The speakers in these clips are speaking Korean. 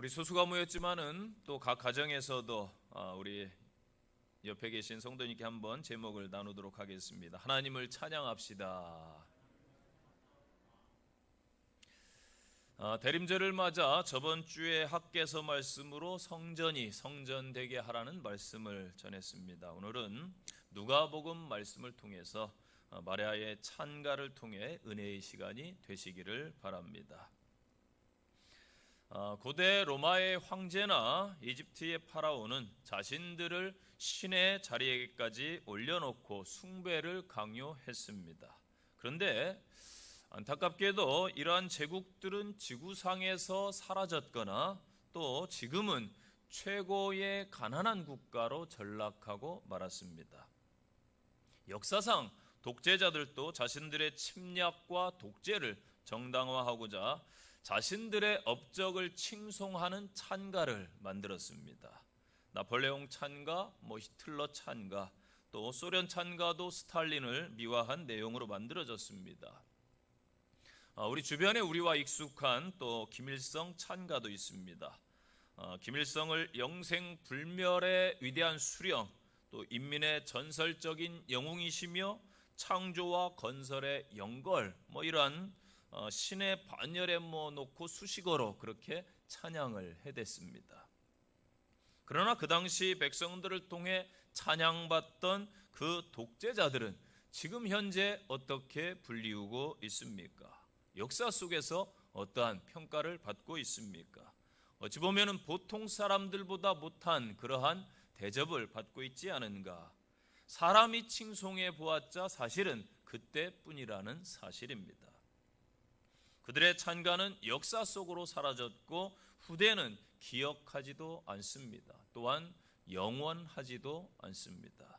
우리 소수가 모였지만은 또 각 가정에서도 우리 옆에 계신 성도님께 한번 제목을 나누도록 하겠습니다. 하나님을 찬양합시다. 대림절을 맞아 저번 주에 학개서 말씀으로 성전이 성전되게 하라는 말씀을 전했습니다. 오늘은 누가복음 말씀을 통해서 마리아의 찬가를 통해 은혜의 시간이 되시기를 바랍니다. 고대 로마의 황제나 이집트의 파라오는 자신들을 신의 자리에까지 올려놓고 숭배를 강요했습니다. 그런데 안타깝게도 이러한 제국들은 지구상에서 사라졌거나 또 지금은 최고의 가난한 국가로 전락하고 말았습니다. 역사상 독재자들도 자신들의 침략과 독재를 정당화하고자 자신들의 업적을 칭송하는 찬가를 만들었습니다. 나폴레옹 찬가, 히틀러 찬가, 또 소련 찬가도 스탈린을 미화한 내용으로 만들어졌습니다. 우리 주변에 우리와 익숙한 또 김일성 찬가도 있습니다. 김일성을 영생불멸의 위대한 수령, 또 인민의 전설적인 영웅이시며 창조와 건설의 영걸, 이러한 신의 반열에 놓고 수식어로 그렇게 찬양을 해댔습니다. 그러나 그 당시 백성들을 통해 찬양받던 그 독재자들은 지금 현재 어떻게 불리우고 있습니까? 역사 속에서 어떠한 평가를 받고 있습니까? 어찌 보면 보통 사람들보다 못한 그러한 대접을 받고 있지 않은가? 사람이 칭송해 보았자 사실은 그때뿐이라는 사실입니다. 그들의 찬가는 역사 속으로 사라졌고 후대는 기억하지도 않습니다. 또한 영원하지도 않습니다.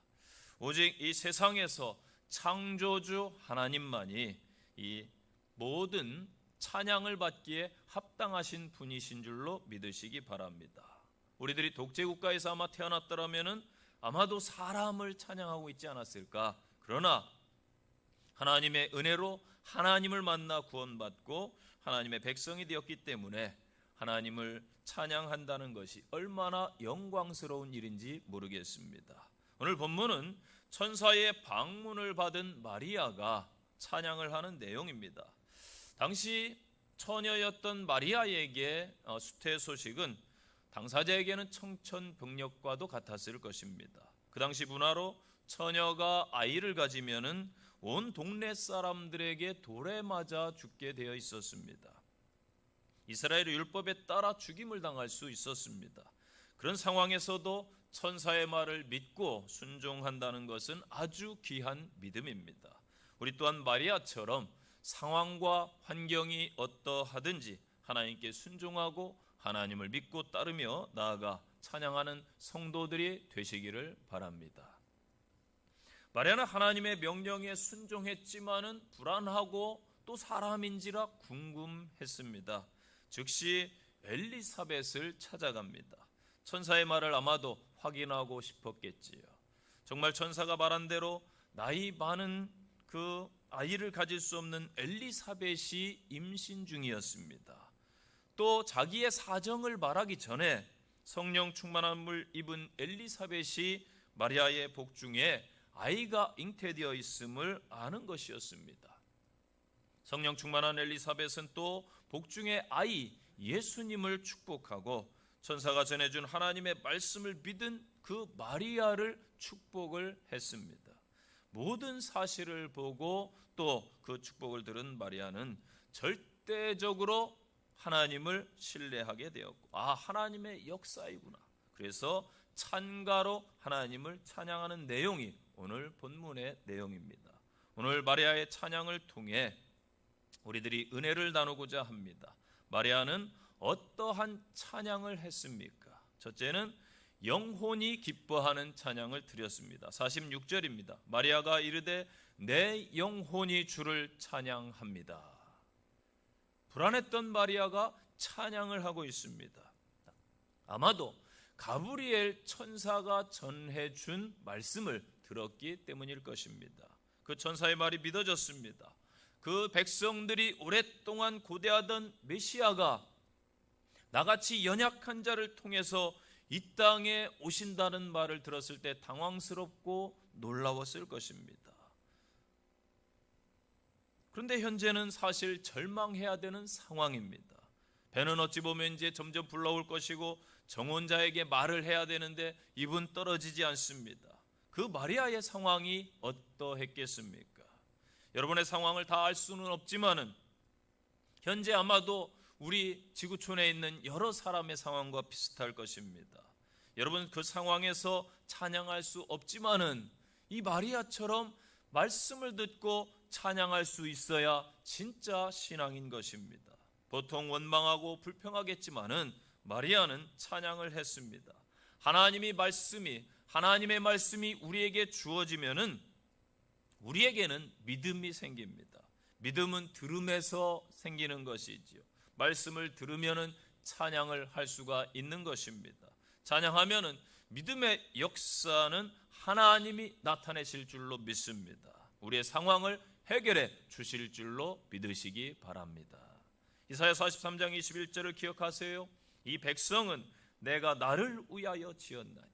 오직 이 세상에서 창조주 하나님만이 이 모든 찬양을 받기에 합당하신 분이신 줄로 믿으시기 바랍니다. 우리들이 독재국가에서 아마 태어났더라면 아마도 사람을 찬양하고 있지 않았을까? 그러나 하나님의 은혜로 하나님을 만나 구원받고 하나님의 백성이 되었기 때문에 하나님을 찬양한다는 것이 얼마나 영광스러운 일인지 모르겠습니다. 오늘 본문은 천사의 방문을 받은 마리아가 찬양을 하는 내용입니다. 당시 처녀였던 마리아에게 수태 소식은 당사자에게는 청천벽력과도 같았을 것입니다. 그 당시 문화로 처녀가 아이를 가지면은 온 동네 사람들에게 돌에 맞아 죽게 되어 있었습니다. 이스라엘의 율법에 따라 죽임을 당할 수 있었습니다. 그런 상황에서도 천사의 말을 믿고 순종한다는 것은 아주 귀한 믿음입니다. 우리 또한 마리아처럼 상황과 환경이 어떠하든지 하나님께 순종하고 하나님을 믿고 따르며 나아가 찬양하는 성도들이 되시기를 바랍니다. 마리아는 하나님의 명령에 순종했지만은 불안하고 또 사람인지라 궁금했습니다. 즉시 엘리사벳을 찾아갑니다. 천사의 말을 아마도 확인하고 싶었겠지요. 정말 천사가 말한 대로 나이 많은 그 아이를 가질 수 없는 엘리사벳이 임신 중이었습니다. 또 자기의 사정을 말하기 전에 성령 충만함을 입은 엘리사벳이 마리아의 복중에 아이가 잉태되어 있음을 아는 것이었습니다. 성령 충만한 엘리사벳은 또 복중의 아이 예수님을 축복하고 천사가 전해준 하나님의 말씀을 믿은 그 마리아를 축복을 했습니다. 모든 사실을 보고 또 그 축복을 들은 마리아는 절대적으로 하나님을 신뢰하게 되었고 하나님의 역사이구나. 그래서 찬가로 하나님을 찬양하는 내용이 오늘 본문의 내용입니다. 오늘 마리아의 찬양을 통해 우리들이 은혜를 나누고자 합니다. 마리아는 어떠한 찬양을 했습니까? 첫째는 영혼이 기뻐하는 찬양을 드렸습니다. 46절입니다. 마리아가 이르되 내 영혼이 주를 찬양합니다. 불안했던 마리아가 찬양을 하고 있습니다. 아마도 가브리엘 천사가 전해준 말씀을 들었기 때문일 것입니다. 그 천사의 말이 믿어졌습니다. 그 백성들이 오랫동안 고대하던 메시아가 나같이 연약한 자를 통해서 이 땅에 오신다는 말을 들었을 때 당황스럽고 놀라웠을 것입니다. 그런데 현재는 사실 절망해야 되는 상황입니다. 배는 어찌 보면 이제 점점 불러올 것이고 정혼자에게 말을 해야 되는데 입은 떨어지지 않습니다. 그 마리아의 상황이 어떠했겠습니까? 여러분의 상황을 다 알 수는 없지만은 현재 아마도 우리 지구촌에 있는 여러 사람의 상황과 비슷할 것입니다. 여러분, 그 상황에서 찬양할 수 없지만은 이 마리아처럼 말씀을 듣고 찬양할 수 있어야 진짜 신앙인 것입니다. 보통 원망하고 불평하겠지만은 마리아는 찬양을 했습니다. 하나님의 말씀이 우리에게 주어지면은 우리에게는 믿음이 생깁니다. 믿음은 들음에서 생기는 것이지요. 말씀을 들으면은 찬양을 할 수가 있는 것입니다. 찬양하면은 믿음의 역사는 하나님이 나타내실 줄로 믿습니다. 우리의 상황을 해결해 주실 줄로 믿으시기 바랍니다. 이사야 43장 21절을 기억하세요. 이 백성은 내가 나를 위하여 지었나니,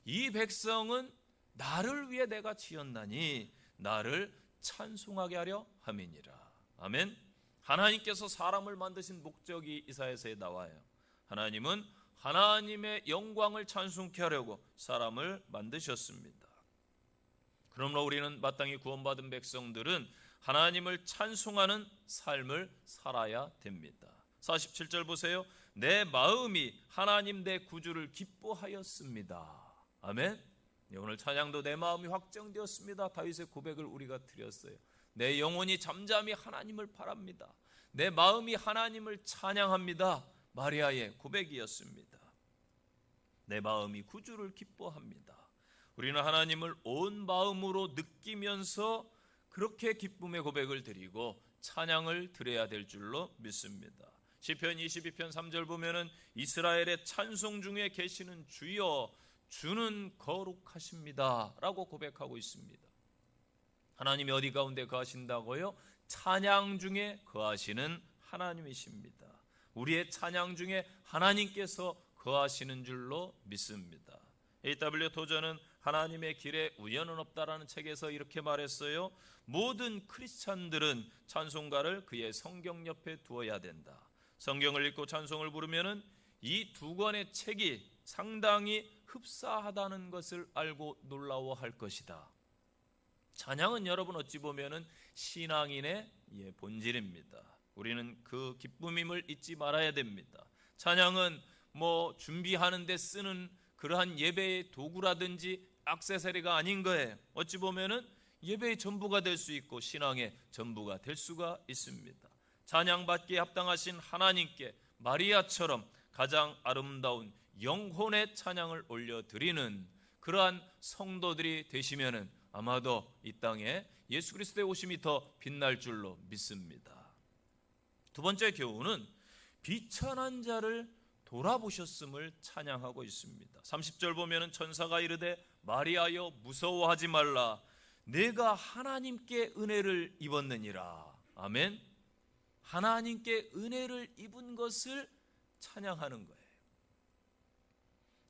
이 백성은 나를 위해 내가 지었나니 나를 찬송하게 하려 함이니라. 아멘. 하나님께서 사람을 만드신 목적이 이사야서에 나와요. 하나님은 하나님의 영광을 찬송케 하려고 사람을 만드셨습니다. 그러므로 우리는 마땅히 구원받은 백성들은 하나님을 찬송하는 삶을 살아야 됩니다. 47절 보세요. 내 마음이 하나님 내 구주를 기뻐하였습니다. 아멘. 오늘 찬양도 내 마음이 확정되었습니다. 다윗의 고백을 우리가 드렸어요. 내 영혼이 잠잠히 하나님을 바랍니다. 내 마음이 하나님을 찬양합니다. 마리아의 고백이었습니다. 내 마음이 구주를 기뻐합니다. 우리는 하나님을 온 마음으로 느끼면서 그렇게 기쁨의 고백을 드리고 찬양을 드려야 될 줄로 믿습니다. 시편 22편 3절 보면은 이스라엘의 찬송 중에 계시는 주여 주는 거룩하십니다 라고 고백하고 있습니다. 하나님이 어디 가운데 거하신다고요? 찬양 중에 거하시는 하나님이십니다. 우리의 찬양 중에 하나님께서 거하시는 줄로 믿습니다. A.W. 토저는 하나님의 길에 우연은 없다라는 책에서 이렇게 말했어요. 모든 크리스찬들은 찬송가를 그의 성경 옆에 두어야 된다. 성경을 읽고 찬송을 부르면은 이 두 권의 책이 상당히 흡사하다는 것을 알고 놀라워할 것이다. 찬양은 여러분 어찌 보면은 신앙인의 본질입니다. 우리는 그 기쁨임을 잊지 말아야 됩니다. 찬양은 준비하는 데 쓰는 그러한 예배의 도구라든지 액세서리가 아닌 거예요. 어찌 보면은 예배의 전부가 될 수 있고 신앙의 전부가 될 수가 있습니다. 찬양받기에 합당하신 하나님께 마리아처럼 가장 아름다운 영혼의 찬양을 올려드리는 그러한 성도들이 되시면은 아마도 이 땅에 예수 그리스도의 오심이 더 빛날 줄로 믿습니다. 두 번째 교훈은 비천한 자를 돌아보셨음을 찬양하고 있습니다. 30절 보면은 천사가 이르되 마리아여 무서워하지 말라 내가 하나님께 은혜를 입었느니라. 아멘. 하나님께 은혜를 입은 것을 찬양하는 거예요.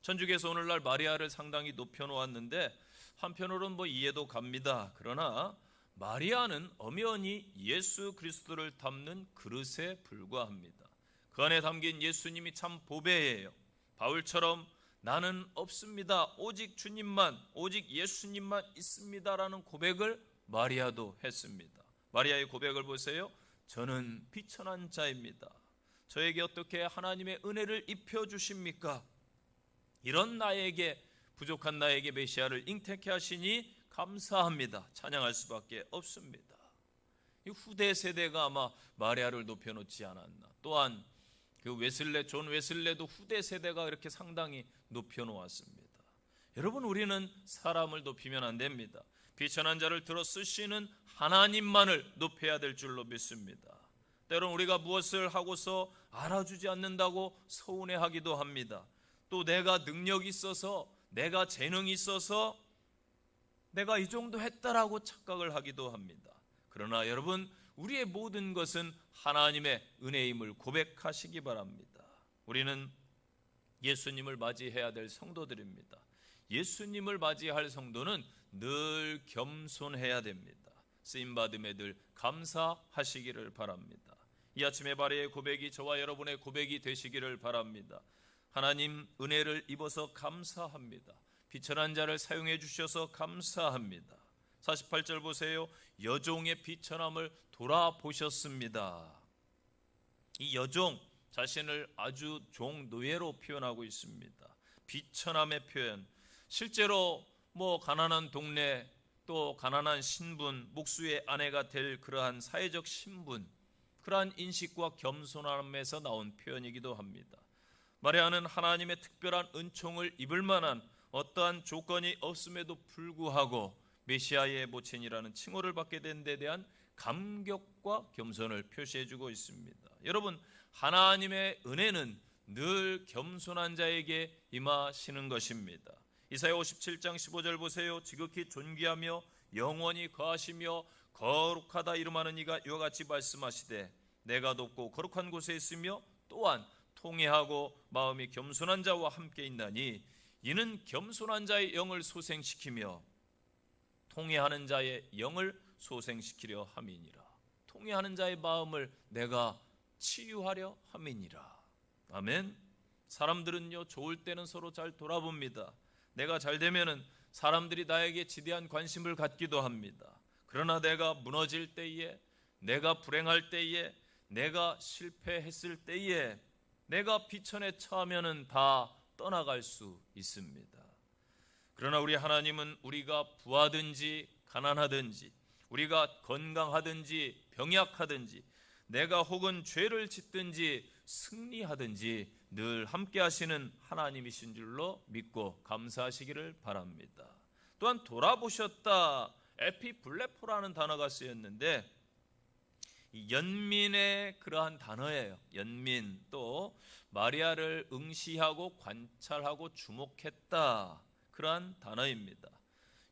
천주교에서 오늘날 마리아를 상당히 높여놓았는데 한편으로는 이해도 갑니다. 그러나 마리아는 엄연히 예수 그리스도를 담는 그릇에 불과합니다. 그 안에 담긴 예수님이 참 보배예요. 바울처럼 나는 없습니다. 오직 주님만, 오직 예수님만 있습니다라는 고백을 마리아도 했습니다. 마리아의 고백을 보세요. 저는 비천한 자입니다. 저에게 어떻게 하나님의 은혜를 입혀주십니까? 이런 나에게, 부족한 나에게 메시아를 잉태케 하시니 감사합니다. 찬양할 수밖에 없습니다. 이 후대 세대가 아마 마리아를 높여놓지 않았나. 또한 존 웨슬레도 후대 세대가 이렇게 상당히 높여놓았습니다. 여러분, 우리는 사람을 높이면 안 됩니다. 비천한 자를 들어 쓰시는 하나님만을 높여야 될 줄로 믿습니다. 때론 우리가 무엇을 하고서 알아주지 않는다고 서운해하기도 합니다. 또 내가 능력이 있어서, 내가 재능이 있어서 내가 이 정도 했다라고 착각을 하기도 합니다. 그러나 여러분, 우리의 모든 것은 하나님의 은혜임을 고백하시기 바랍니다. 우리는 예수님을 맞이해야 될 성도들입니다. 예수님을 맞이할 성도는 늘 겸손해야 됩니다. 쓰임받음에 늘 감사하시기를 바랍니다. 이 아침에 발의 고백이 저와 여러분의 고백이 되시기를 바랍니다. 하나님 은혜를 입어서 감사합니다. 비천한 자를 사용해 주셔서 감사합니다. 48절 보세요. 여종의 비천함을 돌아보셨습니다. 이 여종 자신을 아주 종노예로 표현하고 있습니다. 비천함의 표현. 실제로 가난한 동네, 또 가난한 신분, 목수의 아내가 될 그러한 사회적 신분, 그러한 인식과 겸손함에서 나온 표현이기도 합니다. 마리아는 하나님의 특별한 은총을 입을 만한 어떠한 조건이 없음에도 불구하고 메시아의 모친이라는 칭호를 받게 된 데 대한 감격과 겸손을 표시해주고 있습니다. 여러분, 하나님의 은혜는 늘 겸손한 자에게 임하시는 것입니다. 이사야 57장 15절 보세요. 지극히 존귀하며 영원히 거하시며 거룩하다 이름하는 이가 이와 같이 말씀하시되 내가 높고 거룩한 곳에 있으며 또한 통회하고 마음이 겸손한 자와 함께 있나니 이는 겸손한 자의 영을 소생시키며 통회하는 자의 영을 소생시키려 함이니라. 통회하는 자의 마음을 내가 치유하려 함이니라. 아멘. 사람들은요, 좋을 때는 서로 잘 돌아봅니다. 내가 잘 되면은 사람들이 나에게 지대한 관심을 갖기도 합니다. 그러나 내가 무너질 때에, 내가 불행할 때에, 내가 실패했을 때에, 내가 비천에 처하면은 다 떠나갈 수 있습니다. 그러나 우리 하나님은 우리가 부하든지 가난하든지, 우리가 건강하든지 병약하든지, 내가 혹은 죄를 짓든지 승리하든지 늘 함께 하시는 하나님이신 줄로 믿고 감사하시기를 바랍니다. 또한 돌아보셨다, 에피블레포라는 단어가 쓰였는데 연민의 그러한 단어예요. 연민. 또 마리아를 응시하고 관찰하고 주목했다, 그러한 단어입니다.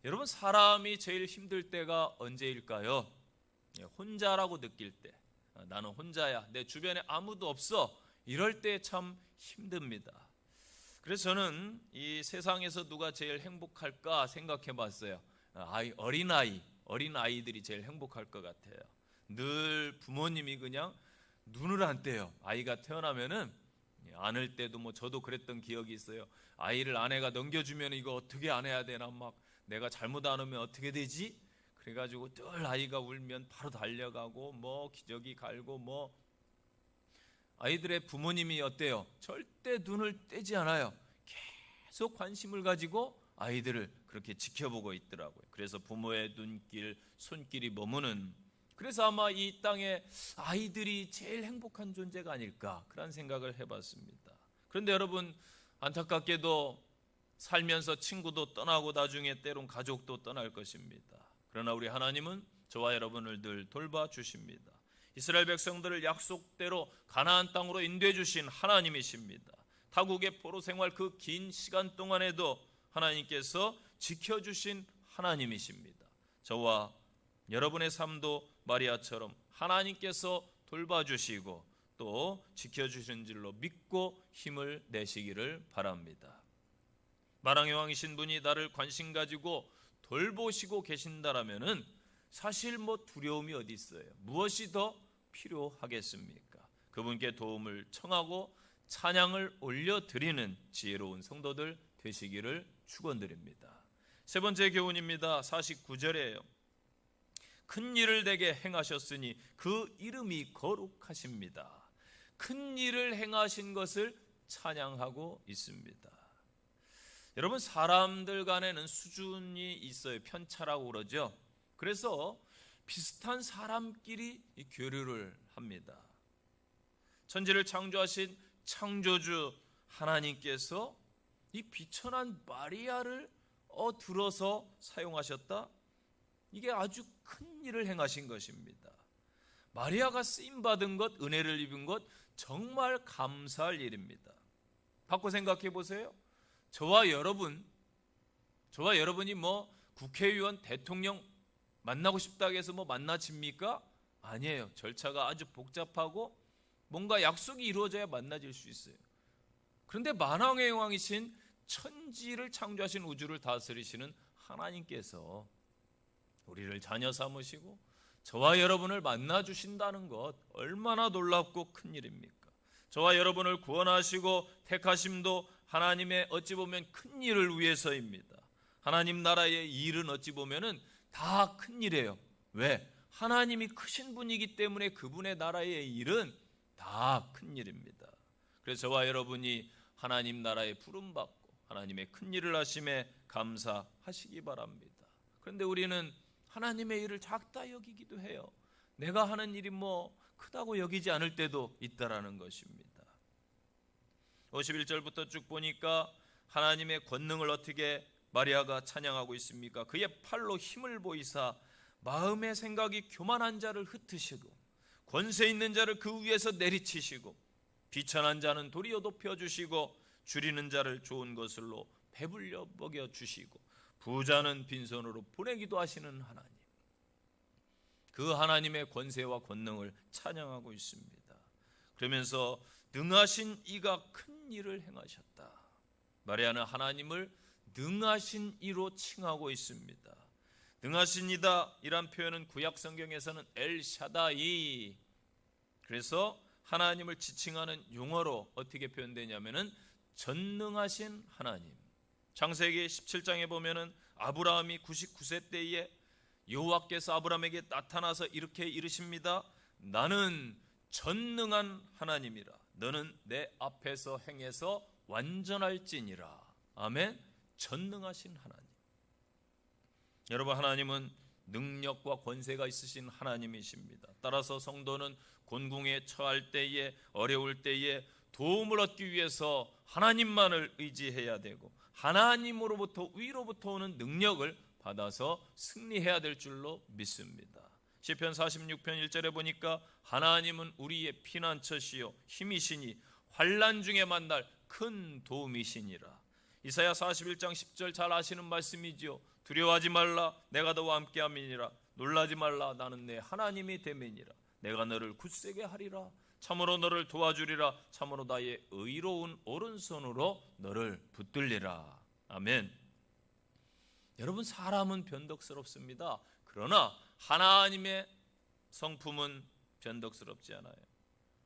여러분, 사람이 제일 힘들 때가 언제일까요? 혼자라고 느낄 때, 나는 혼자야, 내 주변에 아무도 없어, 이럴 때 참 힘듭니다. 그래서 저는 이 세상에서 누가 제일 행복할까 생각해 봤어요. 어린아이들이 제일 행복할 것 같아요. 늘 부모님이 그냥 눈을 안 떼요. 아이가 태어나면은 안을 때도 저도 그랬던 기억이 있어요. 아이를 아내가 넘겨주면 이거 어떻게 안아야 되나, 막 내가 잘못 안으면 어떻게 되지? 그래가지고 늘 아이가 울면 바로 달려가고 기저귀 갈고 아이들의 부모님이 어때요? 절대 눈을 떼지 않아요. 계속 관심을 가지고 아이들을 그렇게 지켜보고 있더라고요. 그래서 부모의 눈길, 손길이 머무는, 그래서 아마 이 땅에 아이들이 제일 행복한 존재가 아닐까, 그런 생각을 해봤습니다. 그런데 여러분, 안타깝게도 살면서 친구도 떠나고 나중에 때론 가족도 떠날 것입니다. 그러나 우리 하나님은 저와 여러분을 늘 돌봐주십니다. 이스라엘 백성들을 약속대로 가나안 땅으로 인도해 주신 하나님이십니다. 타국의 포로 생활 그 긴 시간 동안에도 하나님께서 지켜주신 하나님이십니다. 저와 여러분의 삶도 마리아처럼 하나님께서 돌봐주시고 또 지켜주신 줄로 믿고 힘을 내시기를 바랍니다. 만왕의 왕이신 분이 나를 관심 가지고 돌보시고 계신다라면은 사실 두려움이 어디 있어요? 무엇이 더 필요하겠습니까? 그분께 도움을 청하고 찬양을 올려드리는 지혜로운 성도들 되시기를 축원드립니다. 세 번째 교훈입니다. 49절이에요. 큰 일을 내게 행하셨으니 그 이름이 거룩하십니다. 큰 일을 행하신 것을 찬양하고 있습니다. 여러분, 사람들 간에는 수준이 있어요. 편차라고 그러죠. 그래서 비슷한 사람끼리 교류를 합니다. 천지를 창조하신 창조주 하나님께서 이 비천한 마리아를 들어서 사용하셨다? 이게 아주 큰 일을 행하신 것입니다. 마리아가 쓰임받은 것, 은혜를 입은 것, 정말 감사할 일입니다. 바꿔 생각해 보세요. 저와 여러분이 국회의원, 대통령 만나고 싶다고 해서 만나집니까? 아니에요. 절차가 아주 복잡하고 뭔가 약속이 이루어져야 만나질 수 있어요. 그런데 만왕의 왕이신 천지를 창조하신 우주를 다스리시는 하나님께서 우리를 자녀 삼으시고 저와 여러분을 만나 주신다는 것 얼마나 놀랍고 큰 일입니까? 저와 여러분을 구원하시고 택하심도 하나님의 어찌 보면 큰 일을 위해서입니다. 하나님 나라의 일은 어찌 보면은 다 큰 일이에요. 왜? 하나님이 크신 분이기 때문에 그분의 나라의 일은 다 큰 일입니다. 그래서 저와 여러분이 하나님 나라에 부름받고 하나님의 큰 일을 하심에 감사하시기 바랍니다. 그런데 우리는 하나님의 일을 작다 여기기도 해요. 내가 하는 일이 크다고 여기지 않을 때도 있다라는 것입니다. 51절부터 쭉 보니까 하나님의 권능을 어떻게 마리아가 찬양하고 있습니까? 그의 팔로 힘을 보이사 마음의 생각이 교만한 자를 흩으시고 권세 있는 자를 그 위에서 내리치시고 비천한 자는 도리어 높여주시고 줄이는 자를 좋은 것으로 배불려 먹여주시고 부자는 빈손으로 보내기도 하시는 하나님, 그 하나님의 권세와 권능을 찬양하고 있습니다. 그러면서 능하신 이가 큰 일을 행하셨다. 마리아는 하나님을 능하신 이로 칭하고 있습니다. 능하신 이다 이란 표현은 구약 성경에서는 엘샤다이, 그래서 하나님을 지칭하는 용어로 어떻게 표현되냐면은 전능하신 하나님. 창세기 17장에 보면은 아브라함이 99세 때에 여호와께서 아브라함에게 나타나서 이렇게 이르십니다. 나는 전능한 하나님이라. 너는 내 앞에서 행해서 완전할지니라. 아멘. 전능하신 하나님. 여러분, 하나님은 능력과 권세가 있으신 하나님이십니다. 따라서 성도는 곤궁에 처할 때에, 어려울 때에 도움을 얻기 위해서 하나님만을 의지해야 되고 하나님으로부터 위로부터 오는 능력을 받아서 승리해야 될 줄로 믿습니다. 시편 46편 1절에 보니까 하나님은 우리의 피난처시요 힘이시니 환난 중에 만날 큰 도움이시니라. 이사야 41장 10절 잘 아시는 말씀이지요. 두려워하지 말라, 내가 너와 함께함이니라. 놀라지 말라, 나는 내 하나님이 됨이니라. 내가 너를 굳세게 하리라. 참으로 너를 도와주리라. 참으로 나의 의로운 오른손으로 너를 붙들리라. 아멘. 여러분, 사람은 변덕스럽습니다. 그러나 하나님의 성품은 변덕스럽지 않아요.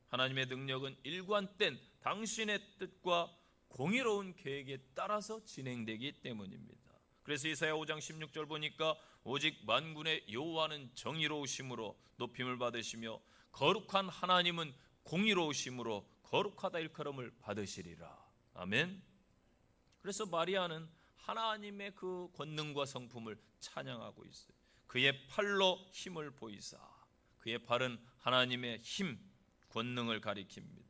하나님의 능력은 일관된 당신의 뜻과 공의로운 계획에 따라서 진행되기 때문입니다. 그래서 이사야 5장 16절 보니까 오직 만군의 여호와는 정의로우심으로 높임을 받으시며 거룩한 하나님은 공의로우심으로 거룩하다 일컬음을 받으시리라. 아멘. 그래서 마리아는 하나님의 그 권능과 성품을 찬양하고 있어요. 그의 팔로 힘을 보이사, 그의 팔은 하나님의 힘, 권능을 가리킵니다.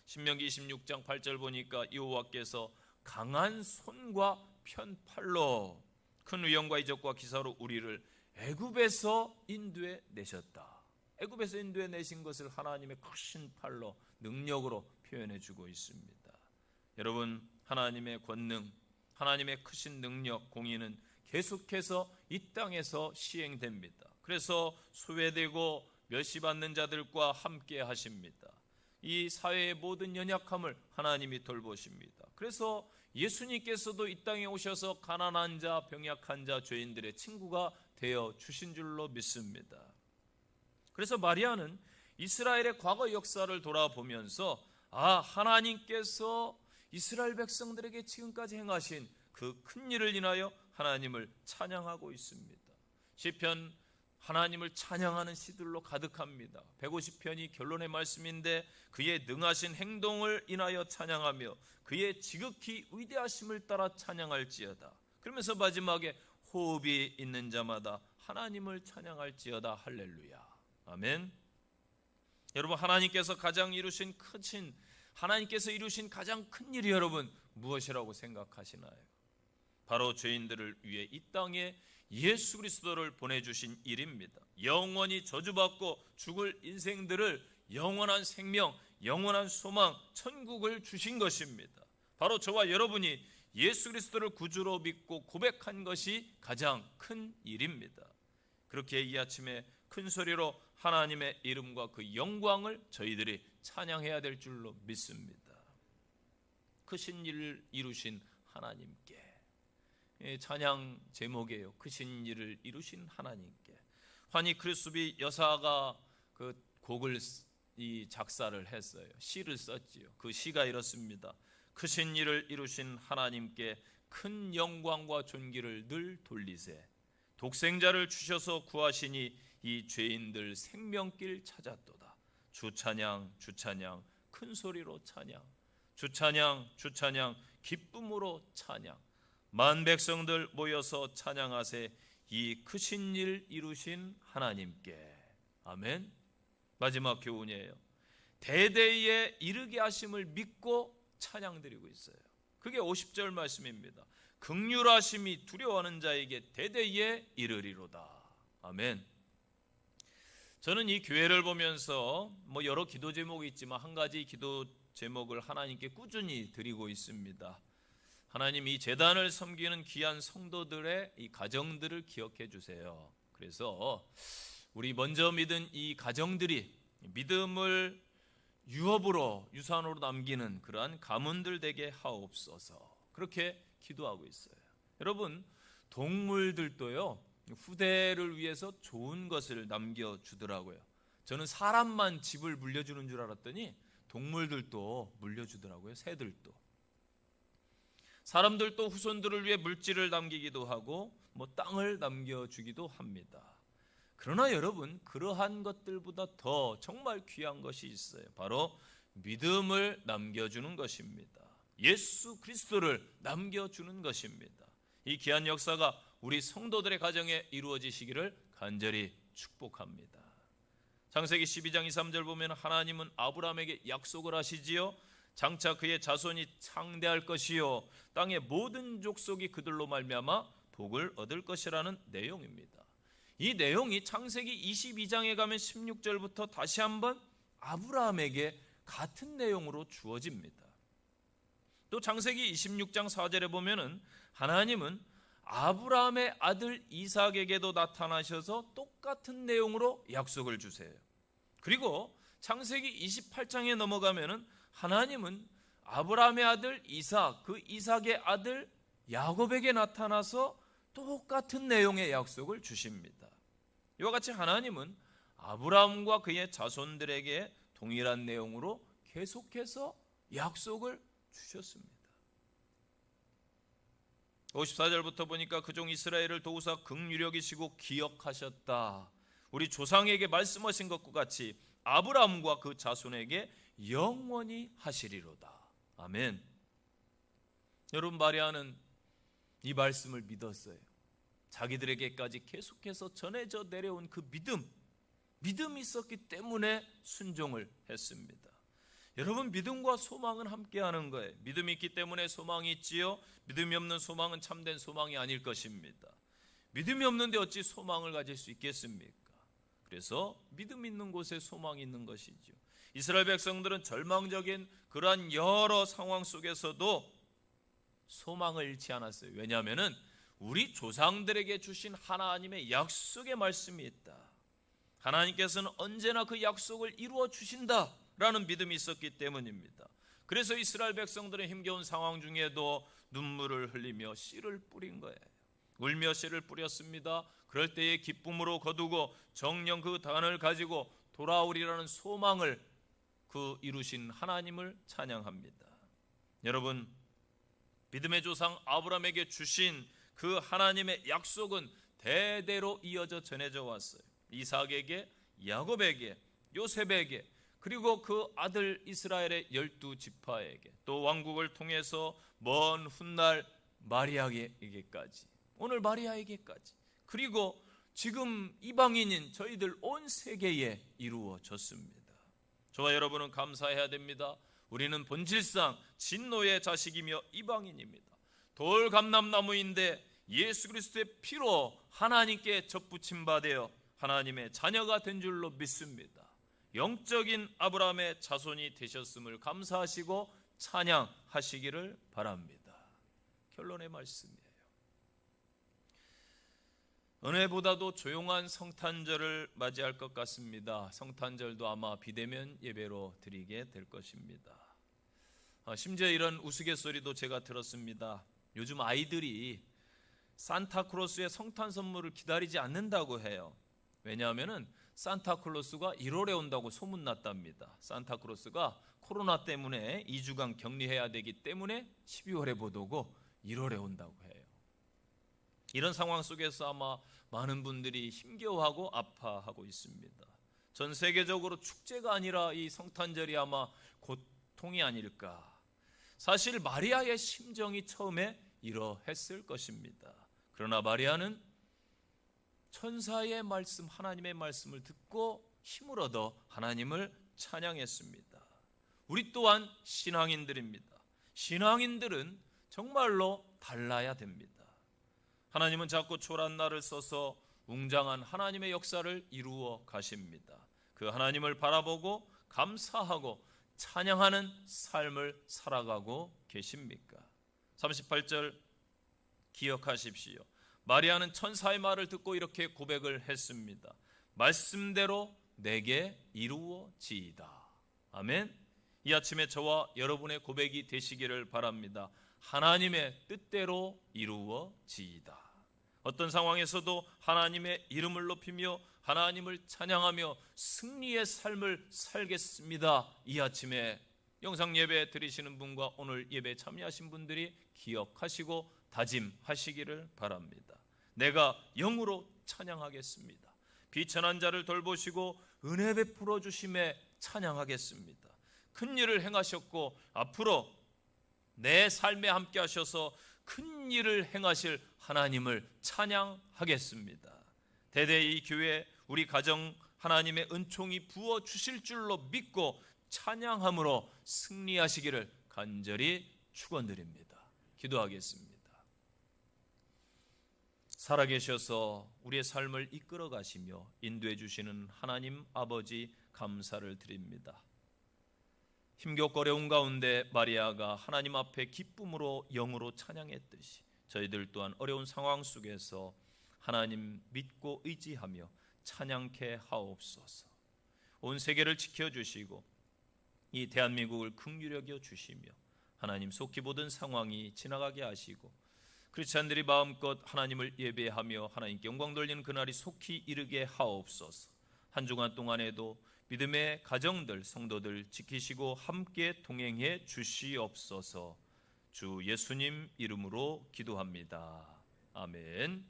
신명기 26장 8절 보니까 여호와께서 강한 손과 편 팔로 큰 위엄과 이적과 기사로 우리를 애굽에서 인도해 내셨다. 애굽에서 인도해 내신 것을 하나님의 크신 팔로 능력으로 표현해 주고 있습니다. 여러분, 하나님의 권능, 하나님의 크신 능력, 공의는 계속해서 이 땅에서 시행됩니다. 그래서 소외되고 멸시받는 자들과 함께 하십니다. 이 사회의 모든 연약함을 하나님이 돌보십니다. 그래서 예수님께서도 이 땅에 오셔서 가난한 자, 병약한 자, 죄인들의 친구가 되어 주신 줄로 믿습니다. 그래서 마리아는 이스라엘의 과거 역사를 돌아보면서 하나님께서 이스라엘 백성들에게 지금까지 행하신 그 큰 일을 인하여 하나님을 찬양하고 있습니다. 시편 하나님을 찬양하는 시들로 가득합니다. 150편이 결론의 말씀인데 그의 능하신 행동을 인하여 찬양하며 그의 지극히 위대하심을 따라 찬양할지어다. 그러면서 마지막에 호흡이 있는 자마다 하나님을 찬양할지어다. 할렐루야. 아멘. 여러분, 하나님께서 이루신 가장 큰 일이 여러분 무엇이라고 생각하시나요? 바로 죄인들을 위해 이 땅에 예수 그리스도를 보내주신 일입니다. 영원히 저주받고 죽을 인생들을 영원한 생명, 영원한 소망, 천국을 주신 것입니다. 바로 저와 여러분이 예수 그리스도를 구주로 믿고 고백한 것이 가장 큰 일입니다. 그렇게 이 아침에 큰 소리로 하나님의 이름과 그 영광을 저희들이 찬양해야 될 줄로 믿습니다. 크신 일을 이루신 하나님께. 찬양 제목이에요. 크신 일을 이루신 하나님께. 환희 크리스비 여사가 그 곡을 이 작사를 했어요. 시를 썼지요. 그 시가 이렇습니다. 크신 일을 이루신 하나님께 큰 영광과 존귀를 늘 돌리세. 독생자를 주셔서 구하시니 이 죄인들 생명길 찾았도다. 주 찬양 주 찬양 큰 소리로 찬양. 주 찬양 주 찬양 기쁨으로 찬양. 만 백성들 모여서 찬양하세. 이 크신 일 이루신 하나님께. 아멘. 마지막 교훈이에요. 대대에 이르게 하심을 믿고 찬양드리고 있어요. 그게 50절 말씀입니다. 긍휼하심이 두려워하는 자에게 대대에 이르리로다. 아멘. 저는 이 교회를 보면서 여러 기도 제목이 있지만 한 가지 기도 제목을 하나님께 꾸준히 드리고 있습니다. 하나님, 이 제단을 섬기는 귀한 성도들의 이 가정들을 기억해 주세요. 그래서 우리 먼저 믿은 이 가정들이 믿음을 유업으로 유산으로 남기는 그러한 가문들 되게 하옵소서. 그렇게 기도하고 있어요. 여러분, 동물들도요 후대를 위해서 좋은 것을 남겨주더라고요. 저는 사람만 집을 물려주는 줄 알았더니 동물들도 물려주더라고요. 새들도. 사람들도 후손들을 위해 물질을 남기기도 하고 땅을 남겨주기도 합니다. 그러나 여러분, 그러한 것들보다 더 정말 귀한 것이 있어요. 바로 믿음을 남겨주는 것입니다. 예수 그리스도를 남겨주는 것입니다. 이 귀한 역사가 우리 성도들의 가정에 이루어지시기를 간절히 축복합니다. 창세기 12장 2, 3절 보면 하나님은 아브라함에게 약속을 하시지요. 장차 그의 자손이 창대할 것이요 땅의 모든 족속이 그들로 말미암아 복을 얻을 것이라는 내용입니다. 이 내용이 창세기 22장에 가면 16절부터 다시 한번 아브라함에게 같은 내용으로 주어집니다. 또 창세기 26장 4절에 보면은 하나님은 아브라함의 아들 이삭에게도 나타나셔서 똑같은 내용으로 약속을 주세요. 그리고 창세기 28장에 넘어가면은 하나님은 아브라함의 아들 이삭, 그 이삭의 아들 야곱에게 나타나서 똑같은 내용의 약속을 주십니다. 이와 같이 하나님은 아브라함과 그의 자손들에게 동일한 내용으로 계속해서 약속을 주셨습니다. 54절부터 보니까 그종 이스라엘을 도우사 긍휼히 여기시고 기억하셨다. 우리 조상에게 말씀하신 것과 같이 아브라함과 그 자손에게 영원히 하시리로다. 아멘. 여러분, 마리아는 이 말씀을 믿었어요. 자기들에게까지 계속해서 전해져 내려온 그 믿음이 있었기 때문에 순종을 했습니다. 여러분, 믿음과 소망은 함께하는 거예요. 믿음이 있기 때문에 소망이 있지요. 믿음이 없는 소망은 참된 소망이 아닐 것입니다. 믿음이 없는데 어찌 소망을 가질 수 있겠습니까? 그래서 믿음 있는 곳에 소망이 있는 것이죠. 이스라엘 백성들은 절망적인 그러한 여러 상황 속에서도 소망을 잃지 않았어요. 왜냐하면 우리 조상들에게 주신 하나님의 약속의 말씀이 있다. 하나님께서는 언제나 그 약속을 이루어 주신다라는 믿음이 있었기 때문입니다. 그래서 이스라엘 백성들은 힘겨운 상황 중에도 눈물을 흘리며 씨를 뿌린 거예요. 울며 씨를 뿌렸습니다. 그럴 때에 기쁨으로 거두고 정녕 그 단을 가지고 돌아오리라는 소망을 그 이루신 하나님을 찬양합니다. 여러분, 믿음의 조상 아브라함에게 주신 그 하나님의 약속은 대대로 이어져 전해져 왔어요. 이삭에게, 야곱에게, 요셉에게, 그리고 그 아들 이스라엘의 12지파에게, 또 왕국을 통해서 먼 훗날 마리아에게까지, 오늘 마리아에게까지, 그리고 지금 이방인인 저희들 온 세계에 이루어졌습니다. 저와 여러분은 감사해야 됩니다. 우리는 본질상 진노의 자식이며 이방인입니다. 돌감람나무인데 예수 그리스도의 피로 하나님께 접붙임 바 되어 하나님의 자녀가 된 줄로 믿습니다. 영적인 아브라함의 자손이 되셨음을 감사하시고 찬양하시기를 바랍니다. 결론의 말씀이에요. 은혜보다도 조용한 성탄절을 맞이할 것 같습니다. 성탄절도 아마 비대면 예배로 드리게 될 것입니다. 심지어 이런 우스갯소리도 제가 들었습니다. 요즘 아이들이 산타클로스의 성탄 선물을 기다리지 않는다고 해요. 왜냐하면 산타클로스가 1월에 온다고 소문났답니다. 산타클로스가 코로나 때문에 2주간 격리해야 되기 때문에 12월에 못 오고 1월에 온다고 해요. 이런 상황 속에서 아마 많은 분들이 힘겨워하고 아파하고 있습니다. 전 세계적으로 축제가 아니라 이 성탄절이 아마 고통이 아닐까. 사실 마리아의 심정이 처음에 이러했을 것입니다. 그러나 마리아는 천사의 말씀, 하나님의 말씀을 듣고 힘을 얻어 하나님을 찬양했습니다. 우리 또한 신앙인들입니다. 신앙인들은 정말로 달라야 됩니다. 하나님은 자꾸 초란 날을 써서 웅장한 하나님의 역사를 이루어 가십니다. 그 하나님을 바라보고 감사하고 찬양하는 삶을 살아가고 계십니까? 38절 기억하십시오. 마리아는 천사의 말을 듣고 이렇게 고백을 했습니다. 말씀대로 내게 이루어지이다. 아멘. 이 아침에 저와 여러분의 고백이 되시기를 바랍니다. 하나님의 뜻대로 이루어지이다. 어떤 상황에서도 하나님의 이름을 높이며 하나님을 찬양하며 승리의 삶을 살겠습니다. 이 아침에 영상 예배 드리시는 분과 오늘 예배 참여하신 분들이 기억하시고 다짐하시기를 바랍니다. 내가 영으로 찬양하겠습니다. 비천한 자를 돌보시고 은혜 베풀어 주심에 찬양하겠습니다. 큰 일을 행하셨고 앞으로 내 삶에 함께 하셔서 큰 일을 행하실 하나님을 찬양하겠습니다. 대대 이 교회 우리 가정 하나님의 은총이 부어 주실 줄로 믿고 찬양함으로 승리하시기를 간절히 축원드립니다. 기도하겠습니다. 살아계셔서 우리의 삶을 이끌어 가시며 인도해 주시는 하나님 아버지 감사를 드립니다. 힘겹고 어려운 가운데 마리아가 하나님 앞에 기쁨으로 영으로 찬양했듯이 저희들 또한 어려운 상황 속에서 하나님 믿고 의지하며 찬양케 하옵소서. 온 세계를 지켜주시고 이 대한민국을 긍휼히 여겨 주시며 하나님 속히 모든 상황이 지나가게 하시고 크리스찬들이 마음껏 하나님을 예배하며 하나님께 영광 돌리는 그날이 속히 이르게 하옵소서. 한 주간 동안에도 믿음의 가정들, 성도들 지키시고 함께 동행해 주시옵소서. 주 예수님 이름으로 기도합니다. 아멘.